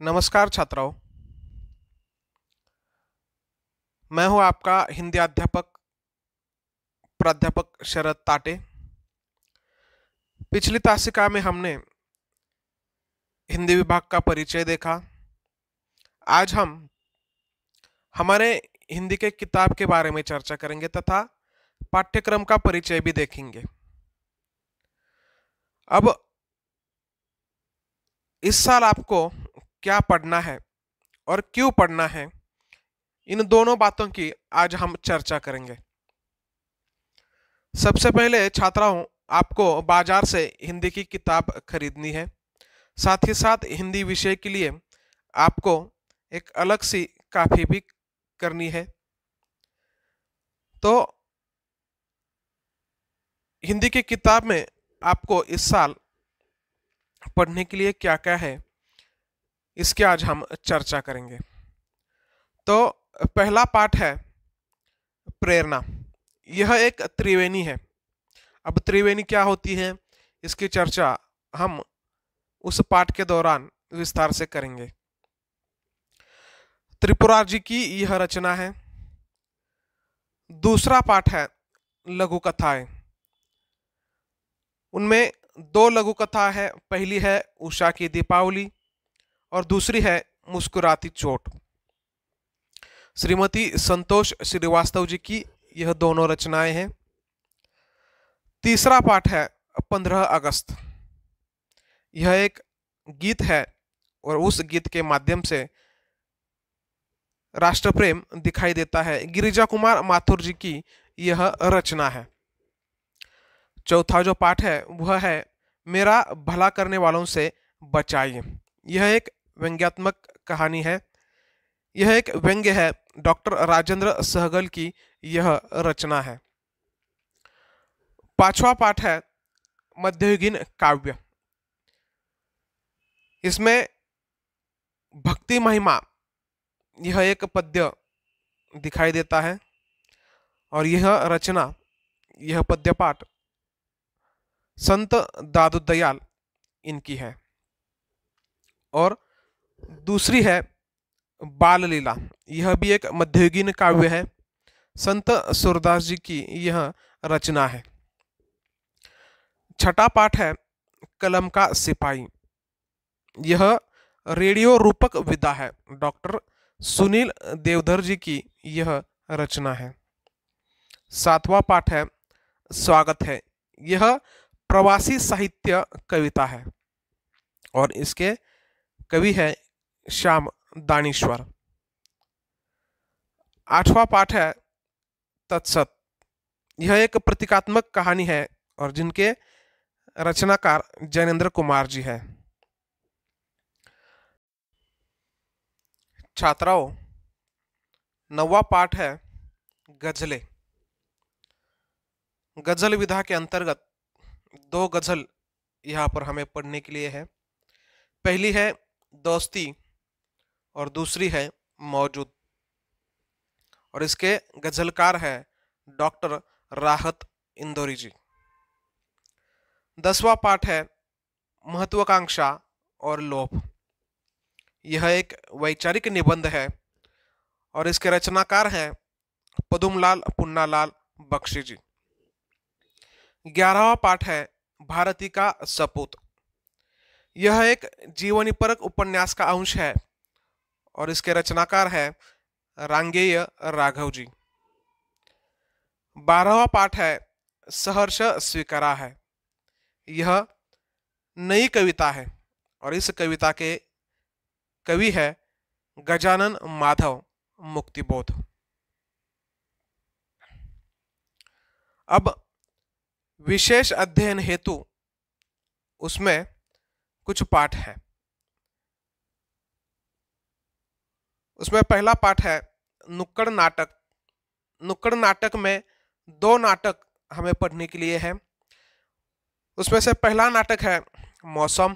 नमस्कार छात्राओं। मैं हूं आपका हिंदी अध्यापक प्राध्यापक शरद ताटे। पिछली तासिका में हमने हिंदी विभाग का परिचय देखा। आज हम हमारे हिंदी के किताब के बारे में चर्चा करेंगे तथा पाठ्यक्रम का परिचय भी देखेंगे। अब इस साल आपको क्या पढ़ना है और क्यों पढ़ना है, इन दोनों बातों की आज हम चर्चा करेंगे। सबसे पहले छात्राओं, आपको बाजार से हिंदी की किताब खरीदनी है। साथ ही साथ हिंदी विषय के लिए आपको एक अलग सी काफी भी करनी है। तो हिंदी की किताब में आपको इस साल पढ़ने के लिए क्या क्या है, इसके आज हम चर्चा करेंगे। तो पहला पाठ है प्रेरणा। यह एक त्रिवेणी है। अब त्रिवेणी क्या होती है, इसकी चर्चा हम उस पाठ के दौरान विस्तार से करेंगे। त्रिपुरा जी की यह रचना है। दूसरा पाठ है लघु कथाएं। उनमें दो लघु कथा है। पहली है उषा की दीपावली और दूसरी है मुस्कुराती चोट। श्रीमती संतोष श्रीवास्तव जी की यह दोनों रचनाएं हैं। तीसरा पाठ है 15 अगस्त। यह एक गीत है और उस गीत के माध्यम से राष्ट्र प्रेम दिखाई देता है। गिरिजा कुमार माथुर जी की यह रचना है। चौथा जो पाठ है वह है मेरा भला करने वालों से बचाइए। यह एक व्यंग्यात्मक कहानी है। यह एक व्यंग्य है। डॉक्टर राजेंद्र सहगल की यह रचना है। पांचवा पाठ है मध्ययुगीन काव्य। इसमें भक्ति महिमा यह एक पद्य दिखाई देता है और यह रचना, यह पद्य पाठ संत दादू दयाल इनकी है। और दूसरी है बाल लीला। यह भी एक मध्ययुगीन काव्य है। संत सूरदास जी की यह रचना है। छठा पाठ है कलम का सिपाही। यह रेडियो रूपक विधा है। डॉक्टर सुनील देवधर जी की यह रचना है। सातवां पाठ है स्वागत है। यह प्रवासी साहित्य कविता है और इसके कवि है श्याम दानीश्वर। आठवां पाठ है तत्सत। यह एक प्रतीकात्मक कहानी है और जिनके रचनाकार जैनेन्द्र कुमार जी है। छात्राओं, नौवां पाठ है गजलें। गजल विधा के अंतर्गत दो गजल यहाँ पर हमें पढ़ने के लिए है। पहली है दोस्ती और दूसरी है मौजूद और इसके गजलकार है डॉक्टर राहत इंदौरी जी। 10वां पाठ है महत्वाकांक्षा और लोभ। यह एक वैचारिक निबंध है और इसके रचनाकार हैं पदुमलाल पुन्नालाल बख्शी जी। 11वां पाठ है भारती का सपूत। यह एक जीवनी परक उपन्यास का अंश है और इसके रचनाकार है रांगेय राघव जी। 12वां पाठ है सहर्ष स्वीकारा है। यह नई कविता है और इस कविता के कवि है गजानन माधव मुक्तिबोध। अब विशेष अध्ययन हेतु उसमें कुछ पाठ है। उसमें पहला पाठ है नुक्कड़ नाटक। नुक्कड़ नाटक में दो नाटक हमें पढ़ने के लिए है। उसमें से पहला नाटक है मौसम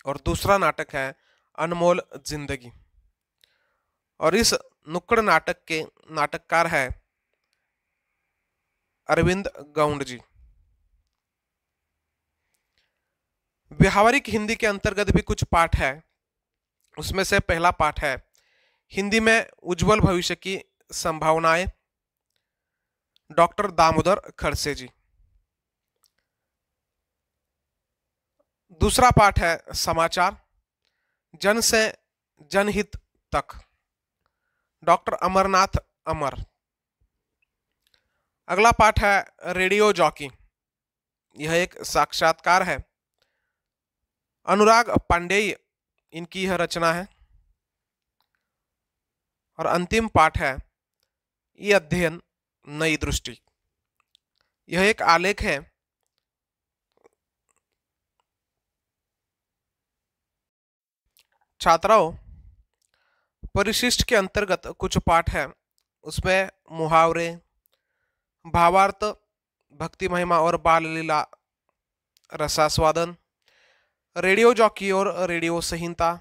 और दूसरा नाटक है अनमोल जिंदगी। और इस नुक्कड़ नाटक के नाटककार है अरविंद गौंड जी। व्यावहारिक हिंदी के अंतर्गत भी कुछ पाठ है। उसमें से पहला पाठ है हिंदी में उज्जवल भविष्य की संभावनाएं, डॉक्टर दामोदर खड़से जी। दूसरा पाठ है समाचार, जन से जनहित तक, डॉक्टर अमरनाथ अमर। अगला पाठ है रेडियो जॉकी, यह एक साक्षात्कार है, अनुराग पांडेय इनकी यह रचना है। और अंतिम पाठ है ये अध्ययन नई दृष्टि, यह एक आलेख है। छात्राओं, परिशिष्ट के अंतर्गत कुछ पाठ है, उसमें मुहावरे, भावार्थ, भक्ति महिमा और बाल लीला, रसास्वादन, रेडियो जॉकी और रेडियो संहिता,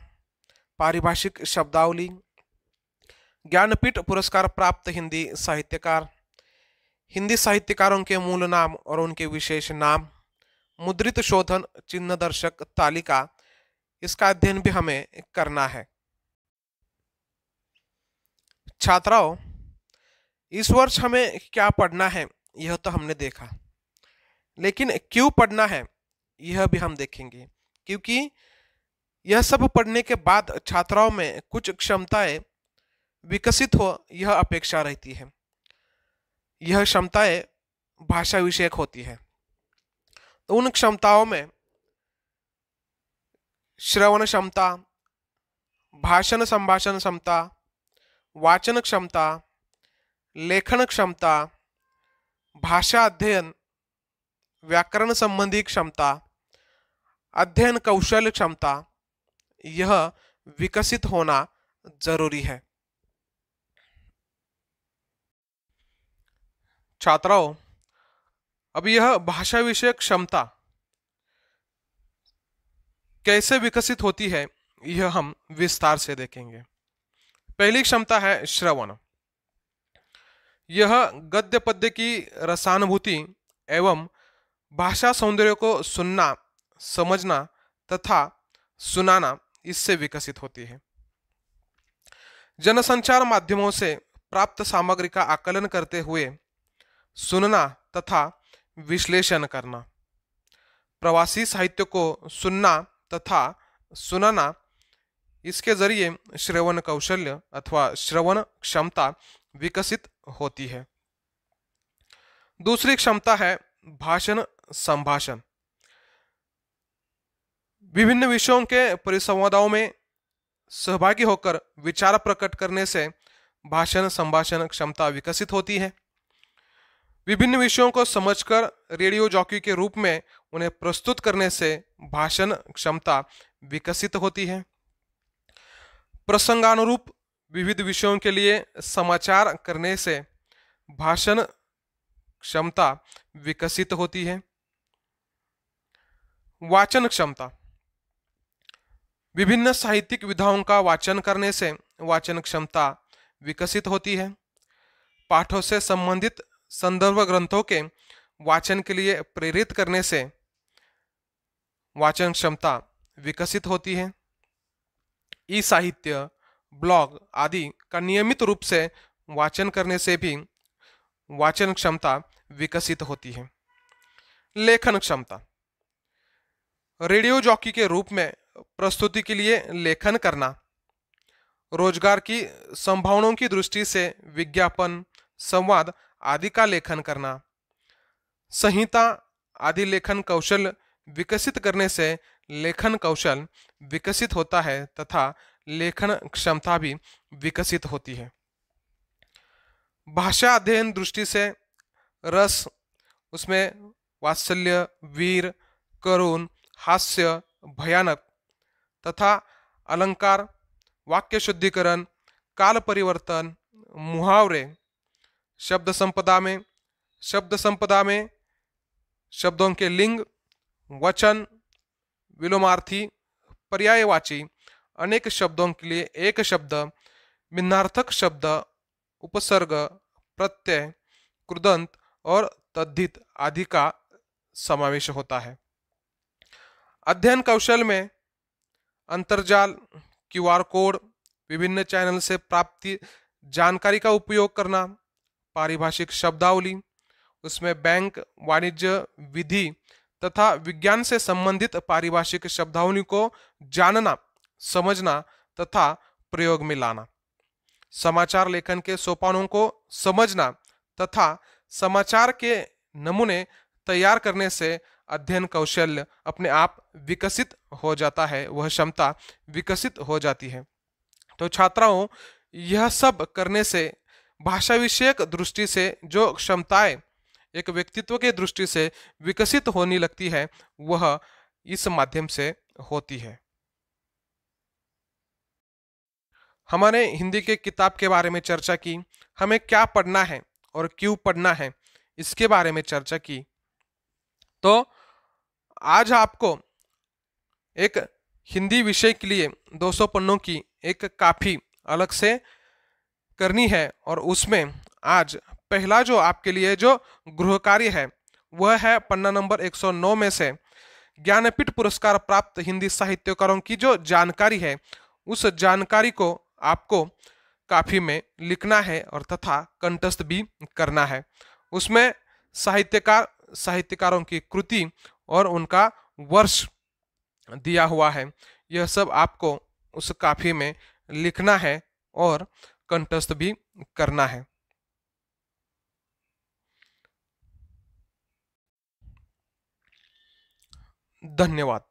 पारिभाषिक शब्दावली, ज्ञानपीठ पुरस्कार प्राप्त हिंदी साहित्यकार, हिंदी साहित्यकारों के मूल नाम और उनके विशेष नाम, मुद्रित शोधन चिन्ह दर्शक तालिका, इसका अध्ययन भी हमें करना है। छात्राओं, इस वर्ष हमें क्या पढ़ना है यह तो हमने देखा, लेकिन क्यों पढ़ना है यह भी हम देखेंगे, क्योंकि यह सब पढ़ने के बाद छात्राओं में कुछ क्षमताएं विकसित हो यह अपेक्षा रहती है। यह क्षमताएं भाषा विषयक होती है। तो उन क्षमताओं में श्रवण क्षमता, भाषण संभाषण क्षमता, वाचन क्षमता, लेखन क्षमता, भाषा अध्ययन, व्याकरण संबंधी क्षमता, अध्ययन कौशल क्षमता, यह विकसित होना जरूरी है। छात्राओं, अब यह भाषा विषयक क्षमता कैसे विकसित होती है यह हम विस्तार से देखेंगे। पहली क्षमता है श्रवण। यह गद्य पद्य की रसानुभूति एवं भाषा सौंदर्य को सुनना, समझना तथा सुनाना इससे विकसित होती है। जनसंचार माध्यमों से प्राप्त सामग्री का आकलन करते हुए सुनना तथा विश्लेषण करना, प्रवासी साहित्य को सुनना तथा सुनाना, इसके जरिए श्रवण कौशल्य अथवा श्रवण क्षमता विकसित होती है। दूसरी क्षमता है भाषण संभाषण। विभिन्न विषयों के परिसंवादों में सहभागी होकर विचार प्रकट करने से भाषण संभाषण क्षमता विकसित होती है। विभिन्न विषयों को समझकर रेडियो जॉकी के रूप में उन्हें प्रस्तुत करने से भाषण क्षमता विकसित होती है। प्रसंगानुरूप विविध विषयों के लिए समाचार करने से भाषण क्षमता विकसित होती है। वाचन क्षमता, विभिन्न साहित्यिक विधाओं का वाचन करने से वाचन क्षमता विकसित होती है। पाठों से संबंधित संदर्भ ग्रंथों के वाचन के लिए प्रेरित करने से वाचन क्षमता विकसित होती है। ई साहित्य, ब्लॉग आदि का नियमित रूप से वाचन करने से भी वाचन क्षमता विकसित होती है। लेखन क्षमता, रेडियो जॉकी के रूप में प्रस्तुति के लिए लेखन करना, रोजगार की संभावनाओं की दृष्टि से विज्ञापन, संवाद आदि का लेखन करना, संहिता आदि लेखन कौशल विकसित करने से लेखन कौशल विकसित होता है तथा लेखन क्षमता भी विकसित होती है। भाषा अध्ययन दृष्टि से रस, उसमें वात्सल्य, वीर, करुण, हास्य, भयानक तथा अलंकार, वाक्य शुद्धिकरण, काल परिवर्तन, मुहावरे, शब्द संपदा में शब्दों के लिंग, वचन, विलोमार्थी, पर्यायवाची, अनेक शब्दों के लिए एक शब्द, भिन्नार्थक शब्द, उपसर्ग, प्रत्यय, कृदंत और तद्धित आदि का समावेश होता है। अध्ययन कौशल में अंतर्जाल, क्यूआर कोड, विभिन्न चैनल से प्राप्त जानकारी का उपयोग करना, पारिभाषिक शब्दावली, उसमें बैंक, वाणिज्य, विधि तथा विज्ञान से संबंधित पारिभाषिक शब्दावली को जानना, समझना तथा प्रयोग में लाना, समाचार लेखन के सोपानों को समझना तथा समाचार के नमूने तैयार करने से अध्ययन कौशल्य अपने आप विकसित हो जाता है, वह क्षमता विकसित हो जाती है। तो छात्राओं, यह सब करने से भाषा विषयक दृष्टि से जो क्षमताएं एक व्यक्तित्व के दृष्टि से विकसित होने लगती है, वह इस माध्यम से होती है। हमारे हिंदी के किताब के बारे में चर्चा की, हमें क्या पढ़ना है और क्यों पढ़ना है इसके बारे में चर्चा की। तो आज आपको एक हिंदी विषय के लिए 200 पन्नों की एक काफी अलग से करनी है, और उसमें आज पहला जो आपके लिए जो गृह कार्य है वह है पन्ना नंबर 109 में से ज्ञानपीठ पुरस्कार प्राप्त हिंदी साहित्यकारों की जो जानकारी है, उस जानकारी को आपको काफी में लिखना है और तथा कंठस्थ भी करना है। उसमें साहित्यकारों की कृति और उनका वर्ष दिया हुआ है, यह सब आपको उस काफी में लिखना है और कंठस्थ भी करना है। धन्यवाद।